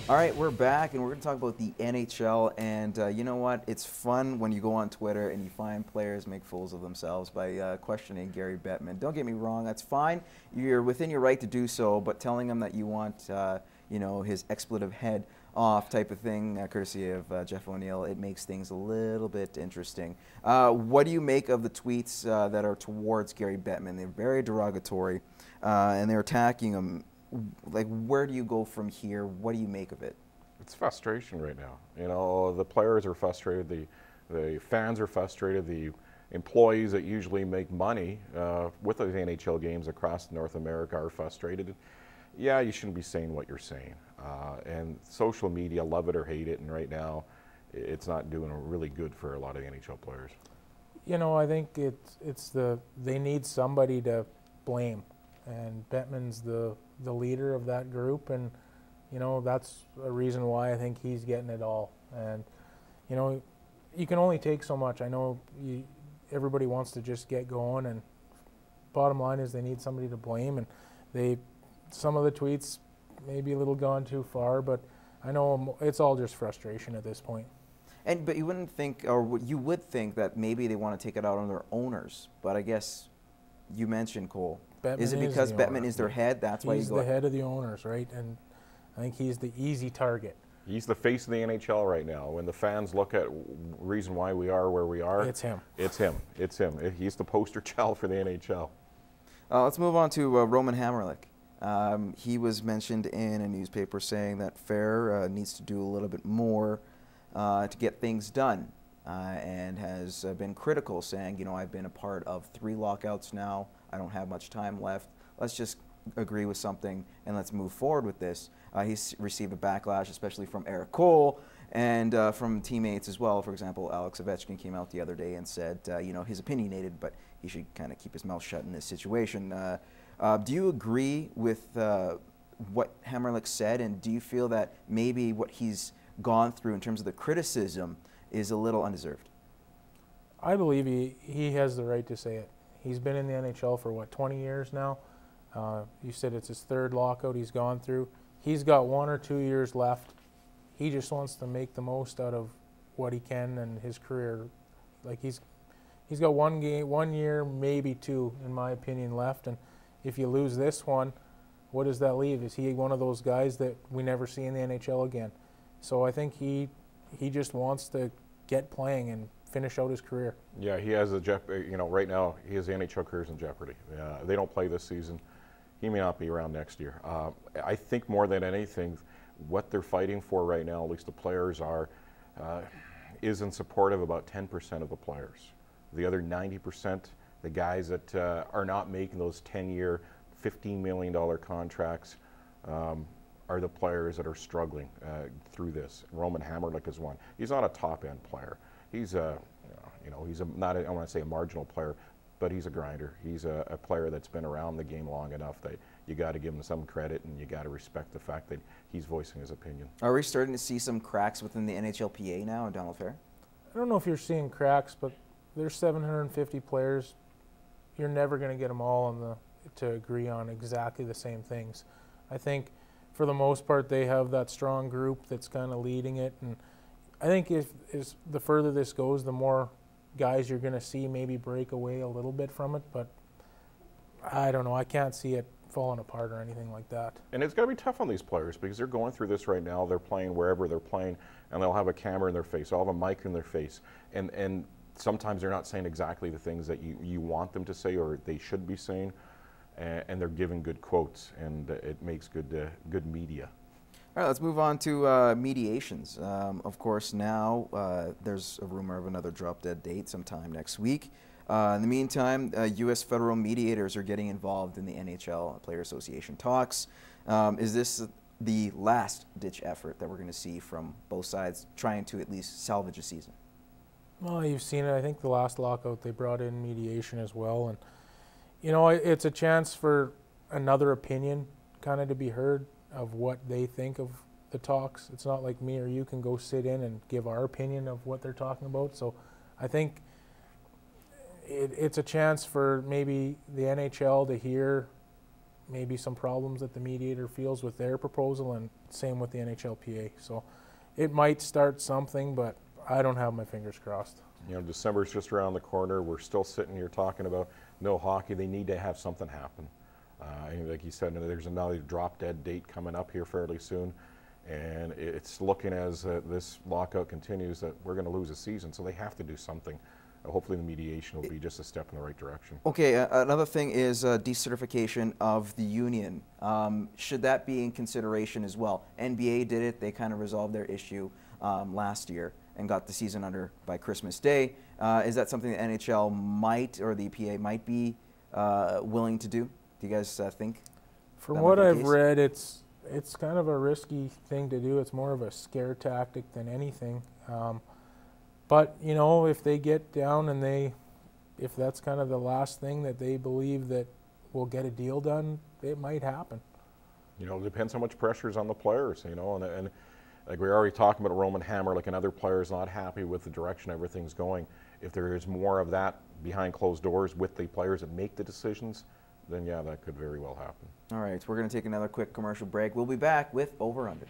All right, we're back, and we're going to talk about the NHL. And you know what? It's fun when you go on Twitter and you find players make fools of themselves by questioning Gary Bettman. Don't get me wrong; that's fine. You're within your right to do so. But telling him that you want, his expletive head off type of thing, courtesy of Jeff O'Neill, it makes things a little bit interesting. What do you make of the tweets that are towards Gary Bettman? They're very derogatory, and they're attacking him. Like, where do you go from here? What do you make of it? It's frustration right now. You know, the players are frustrated, the fans are frustrated, the employees that usually make money with those NHL games across North America are frustrated. Yeah, you shouldn't be saying what you're saying. And social media, love it or hate it, and right now it's not doing really good for a lot of NHL players. You know, I think they need somebody to blame, and Bettman's the leader of that group, and you know that's a reason why I think he's getting it all. And you know, you can only take so much. I know everybody wants to just get going, and bottom line is they need somebody to blame, and some of the tweets maybe a little gone too far, but I know it's all just frustration at this point. But you wouldn't think, or you would think that maybe they want to take it out on their owners. But I guess you mentioned Cole. Bettman is it because Bettman is their head? That's why you go. He's the head of the owners, right? And I think he's the easy target. He's the face of the NHL right now. When the fans look at reason why we are where we are, it's him. It's him. It's him. He's the poster child for the NHL. Let's move on to Roman Hamrlik. He was mentioned in a newspaper saying that Fair needs to do a little bit more to get things done, and has been critical, saying, you know, I've been a part of 3 lockouts now. I don't have much time left. Let's just agree with something and let's move forward with this. He's received a backlash, especially from Eric Cole and from teammates as well. For example, Alex Ovechkin came out the other day and said, you know, he's opinionated, but he should kind of keep his mouth shut in this situation. Do you agree with what Hamrlik said, and do you feel that maybe what he's gone through in terms of the criticism is a little undeserved? I believe he has the right to say it. He's been in the NHL for, what, 20 years now? You said it's his 3rd lockout he's gone through. He's got 1 or 2 years left. He just wants to make the most out of what he can and his career. Like, he's got 1 year, maybe 2, in my opinion, left. And if you lose this one, what does that leave? Is he one of those guys that we never see in the NHL again? So I think he just wants to get playing and finish out his career. Yeah, he has right now his NHL career is in jeopardy. They don't play this season. He may not be around next year. I think more than anything, what they're fighting for right now, at least the players are, is in support of about 10% of the players. The other 90%, the guys that are not making those 10-year, $15 million contracts, are the players that are struggling through this. Roman Hamrlik is one. He's not a top-end player. He's he's not I want to say a marginal player, but he's a grinder. He's a player that's been around the game long enough that you got to give him some credit, and you got to respect the fact that he's voicing his opinion. Are we starting to see some cracks within the NHLPA now, and Donald Fair? I don't know if you're seeing cracks, but there's 750 players. You're never going to get them all to agree on exactly the same things. I think for the most part they have that strong group that's kind of leading it, and I think if the further this goes, the more guys you're going to see maybe break away a little bit from it, but I don't know. I can't see it falling apart or anything like that. And it's got to be tough on these players because they're going through this right now. They're playing wherever they're playing, and they'll have a camera in their face. They'll have a mic in their face, and sometimes they're not saying exactly the things that you want them to say or they should be saying, and they're giving good quotes, and it makes good media. All right, let's move on to mediations. Of course, now there's a rumor of another drop-dead date sometime next week. In the meantime, U.S. federal mediators are getting involved in the NHL Player Association talks. Is this the last-ditch effort that we're going to see from both sides trying to at least salvage a season? Well, you've seen it. I think the last lockout they brought in mediation as well. And, you know, it's a chance for another opinion kind of to be heard of what they think of the talks. It's not like me or you can go sit in and give our opinion of what they're talking about. So I think it's a chance for maybe the NHL to hear maybe some problems that the mediator feels with their proposal, and same with the NHLPA. So it might start something, but I don't have my fingers crossed. You know, December's just around the corner. We're still sitting here talking about no hockey. They need to have something happen. And like you said, there's another drop-dead date coming up here fairly soon. And it's looking as this lockout continues that we're going to lose a season. So they have to do something. Hopefully the mediation will be just a step in the right direction. Okay, another thing is decertification of the union. Should that be in consideration as well? NBA did it. They kind of resolved their issue last year and got the season under by Christmas Day. Is that something the NHL might, or the EPA might be willing to do? Do you guys think? From what I've read, it's kind of a risky thing to do. It's more of a scare tactic than anything. But, you know, if they get down and if that's kind of the last thing that they believe that will get a deal done, it might happen. You know, it depends how much pressure is on the players, you know, and like we were already talking about Roman Hammerlick and other players not happy with the direction everything's going. If there is more of that behind closed doors with the players that make the decisions, then yeah, that could very well happen. All right, we're going to take another quick commercial break. We'll be back with Over Under.